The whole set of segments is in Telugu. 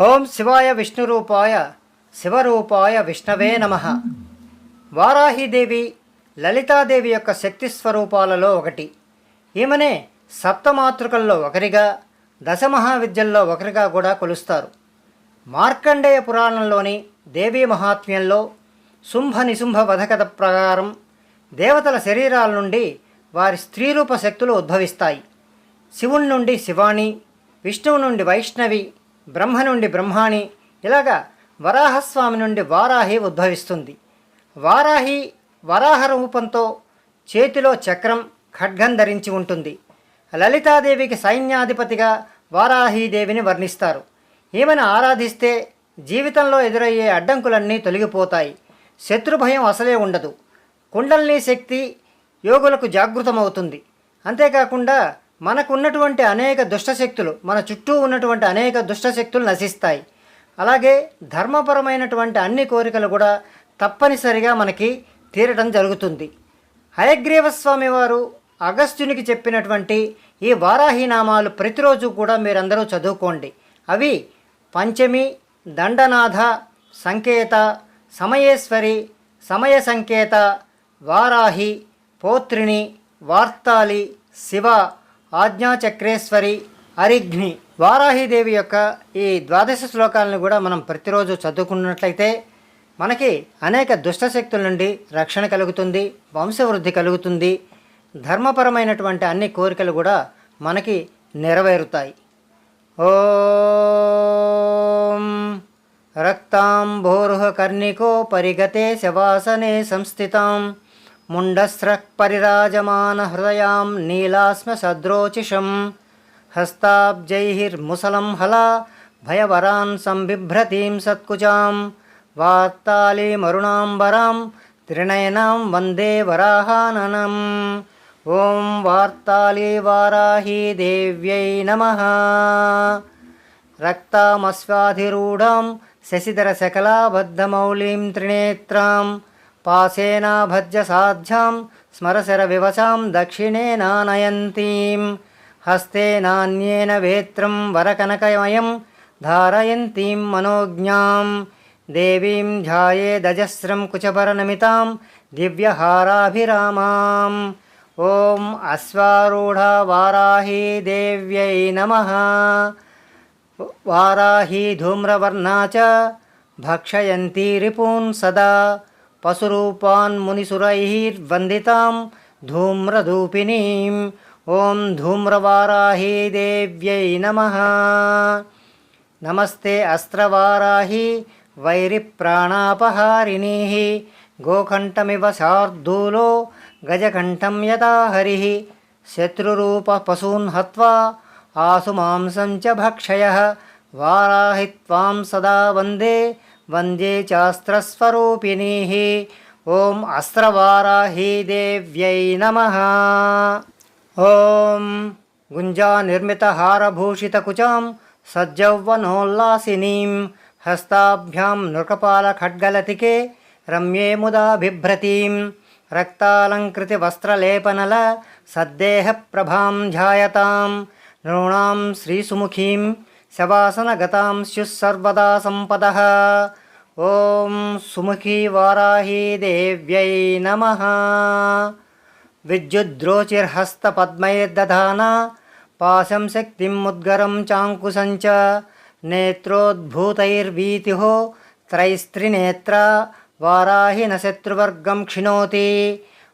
ఓం శివాయ విష్ణురూపాయ శివరూపాయ విష్ణవే నమః. వారాహీదేవి లలితాదేవి యొక్క శక్తి స్వరూపాలలో ఒకటి. ఈమెనే సప్తమాతృకల్లో ఒకరిగా, దశమహావిద్యల్లో ఒకరిగా కూడా కొలుస్తారు. మార్కండేయ పురాణంలోని దేవీ మహాత్మ్యంలో శుంభ నిశుంభ వధకథ ప్రకారం దేవతల శరీరాల నుండి వారి స్త్రీరూప శక్తులు ఉద్భవిస్తాయి. శివుని నుండి శివాణి, విష్ణువు నుండి వైష్ణవి, బ్రహ్మ నుండి బ్రహ్మాణి, ఇలాగా వరాహస్వామి నుండి వారాహి ఉద్భవిస్తుంది. వారాహి వరాహ రూపంతో చేతిలో చక్రం, ఖడ్గం ధరించి ఉంటుంది. లలితాదేవికి సైన్యాధిపతిగా వారాహీదేవిని వర్ణిస్తారు. ఈమెను ఆరాధిస్తే జీవితంలో ఎదురయ్యే అడ్డంకులన్నీ తొలగిపోతాయి. శత్రుభయం అసలే ఉండదు. కుండలిని శక్తి యోగులకు జాగృతమవుతుంది. అంతేకాకుండా మనకున్నటువంటి అనేక దుష్టశక్తులు, మన చుట్టూ ఉన్నటువంటి అనేక దుష్టశక్తులు నశిస్తాయి. అలాగే ధర్మపరమైనటువంటి అన్ని కోరికలు కూడా తప్పనిసరిగా మనకి తీరడం జరుగుతుంది. హయగ్రీవస్వామి వారు అగస్త్యునికి చెప్పినటువంటి ఈ వారాహి నామాలు ప్రతిరోజు కూడా మీరందరూ చదువుకోండి. అవి పంచమి, దండనాథ, సంకేత, సమయేశ్వరి, సమయ సంకేత, వారాహి, పోత్రిని, వార్తాలి, శివ, ఆజ్ఞాచక్రేశ్వరి, అరిఘ్ని. వారాహీదేవి యొక్క ఈ ద్వాదశ శ్లోకాలను కూడా మనం ప్రతిరోజు చదువుకున్నట్లయితే మనకి అనేక దుష్టశక్తుల నుండి రక్షణ కలుగుతుంది, వంశవృద్ధి కలుగుతుంది, ధర్మపరమైనటువంటి అన్ని కోరికలు కూడా మనకి నెరవేరుతాయి. ఓం రక్తాంబోరుహ కర్ణికో పరిగతే శవాసనే సంస్థితాం ముండస్రః పరిరాజమాన హృదయాం నీలాస్మ సద్రోచిషం హస్తాబ్జైర్ముసలం హలా భయవరాన్ సంబిభ్రతీం సత్కుచాం వార్తాళీమరుణాంబరాం త్రినయనాం వందే వరాహాననం. ఓం వార్తాళీ వారాహీ దేవ్యై నమః. రక్తామస్వాధిరూఢాం శశిధర శకలాబద్ధమౌళీం త్రినేత్రాం పాసేనాభజ్య సాధ్యాం స్మరశర వివచాం దక్షిణేనానయంతీం హస్తేనాన్యేన వేత్రం వరకనకమయం ధారయంతీం మనోజ్ఞాం దేవీం ధ్యాయేదజస్రం కుచభరనమితాం దివ్యహారాభిరామాం. ఓం అశ్వారూఢా వారాహీ దేవ్యై నమః. వారాహీ ధూమ్రవర్ణా చ భక్షయంతి రిపూన్ సదా పశురూపాన్ మునిసురైర్వందితాం ధూమ్రధూపినీం. ఓం ధూమ్రవారాహీ దేవ్యై నమః. నమస్తే అస్త్రవారాహి వైరిప్రాణాపహారిణీ గోకంఠమివ శార్దూలో గజకంఠం యథా హరి శత్రురూప పశూన్ హత్వా ఆసుమాంసం చ భక్షయః వారాహి త్వాం సదా వందే వందే చాస్త్రస్వరూపిణీ. ఓం అస్త్రవారాహీ దేవ్యై నమః. ఓం గుంజానిర్మితహారభూషితకుచాం సజ్జౌవనోల్లాసినీం హస్తాభ్యాం నృకపాలఖడ్గలతికే రమ్యే ముదా బిభ్రతీం రక్తాలంకృతి వస్త్రలేపనల సద్దేహ ప్రభాం ధ్యాయతాం నృణాం శ్రీసుముఖీం శవాసనగతాం స్యుస్సర్వదా సంపదః. ఓం సుముఖీ వారాహీ దేవ్యై నమః. విద్యుద్రోచిర్హస్తపద్మైర్దధానా పాశం శక్తిం ముద్గరం చాంకుశం చ నేత్రోద్భూతైర్వీతిహో త్రైస్త్రినేత్రా వారాహి న శత్రువర్గం క్షిణోతి.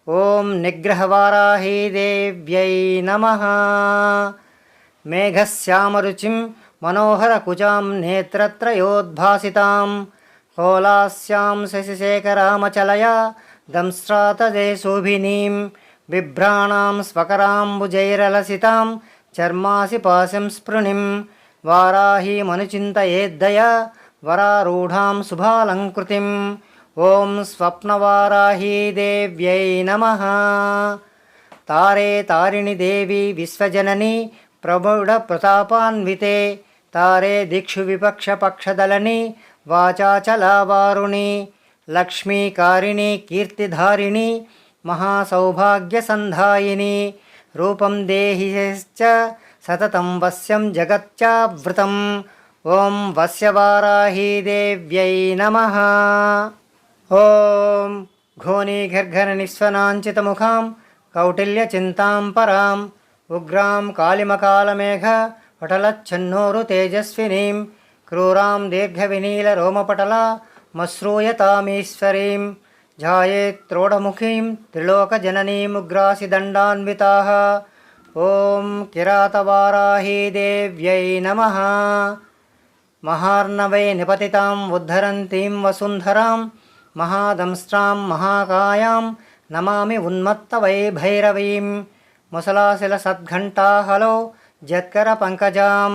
ఓం నిగ్రహవారాహీ దేవ్యై నమః. మేఘశ్యామరుచిం మనోహరకుచాం నేత్రత్రయోద్భాసితాం కోలాస్యాం శశిశేఖరామచలయా దంస్రాతదే శోభినీం బిభ్రాణాం స్వకరాంబుజైరలసితాం చర్మాసి పాశం స్పృణిం వారాహీమనుచింతయేద్దయా వరారూఢాం శుభాలంకృతిం. ఓం స్వప్నవారాహీ దేవ్యై నమః. తారే తారిణి దేవి విశ్వజనని ప్రబుఢ ప్రతాపాన్వితే తారే దిక్షు విపక్ష పక్షదలని వాచాచలావారుణి లక్ష్మీకారిణి కీర్తిధారిణి మహాసౌభాగ్యసంధాయిని రూపం దేహిశ్చ సతతం వశ్యం జగత్యావృతం. ఓం వస్యవారాహీదేవ్యై నమః. ఓం ఘోనీఘర్ఘరనిస్వనాంచితముఖాం కౌటిల్యచింతాం పరాం ఉగ్రాం కాళిమకాలమేఘ పటలచ్చన్నోరు తేజస్వినీం క్రూరాం దీర్ఘవినీలరోమపటల మశ్రూయతామీశ్వరీం ఝాయేత్రోఢముఖీం త్రిలోకజననీముగ్రాసిదండాన్వితాః. ఓం కిరాతవారాహీదేవ్యై నమః. మహార్ణవై నిపతితాం ఉద్ధరంతీం వసుంధరాం మహాదంస్ట్రాం మహాకాయాం నమామి ఉన్మత్తవైభైరవీం ముసలాశిలసద్ఘంటాహలో జత్కరపంకజాం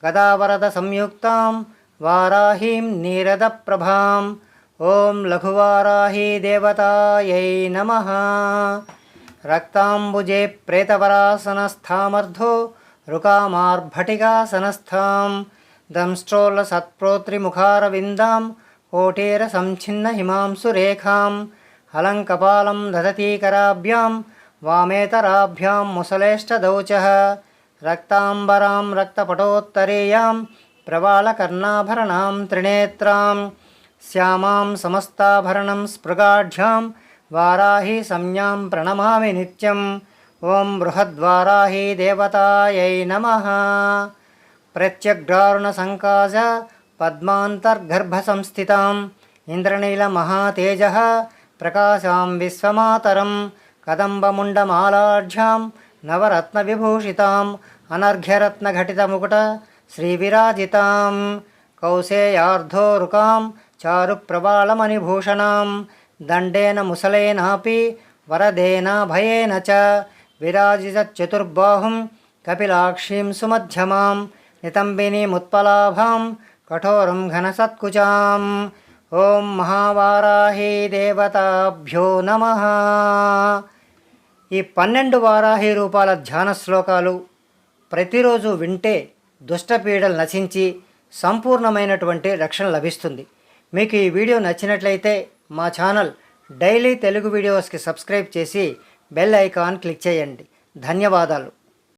గదావరద సంయుక్తాం వారాహీం నీరదప్రభాం. ఓం లఘువారాహీ దేవతాయై నమః. రక్తాంబుజే ప్రేతవరాసనస్థామర్ధో రుకామార్భటికాసనస్థాం దంష్ట్రోల్లసత్ప్రోత్రిముఖారవిందాం కోటేరసంఛిన్న హిమాంశురేఖాం హలంకపాలం దదతీకరాభ్యాం వామేతరాభ్యాం ముసలేష్టదౌచః రక్తాంబరాం రక్తపటోత్తరీయాం ప్రవాళకర్ణాభరణాం త్రినేత్రాం శ్యామాం సమస్తాభరణం స్పృగాఢ్యాం వారాహి సంజ్ఞాం ప్రణమామి నిత్యం. ఓం బృహద్వారాహీ దేవతాయై నమః. ప్రత్యగ్రారుణసంకాశ పద్మాంతర్గర్భసంస్థితాం ఇంద్రనీలమహాతేజః ప్రకాశాం విశ్వమాతరం కదంబముండమాలాఢ్యాం నవరత్నవిభూషితాం అనర్ఘ్యరత్నఘటితముకుట శ్రీవిరాజితాం కౌసేయార్ధోరుకాం చారుప్రవాళమణిభూషణాం దండేన ముసలేనాపి వరదేన భయేన చ విరాజితచతుర్బాహుం కపిలాక్షీం సుమధ్యమాం నితంబినీముత్పలాభాం కఠోరం ఘనసత్కుచాం. ఓం మహావారాహీ దేవతాభ్యో నమః. ఈ 12 వారాహి రూపాల ధ్యాన శ్లోకాలు ప్రతిరోజు వింటే దుష్టపీడలు నశించి సంపూర్ణమైనటువంటి రక్షణ లభిస్తుంది. మీకు ఈ వీడియో నచ్చినట్లయితే మా ఛానల్ డైలీ తెలుగు వీడియోస్కి సబ్స్క్రైబ్ చేసి బెల్ ఐకాన్ క్లిక్ చేయండి. ధన్యవాదాలు.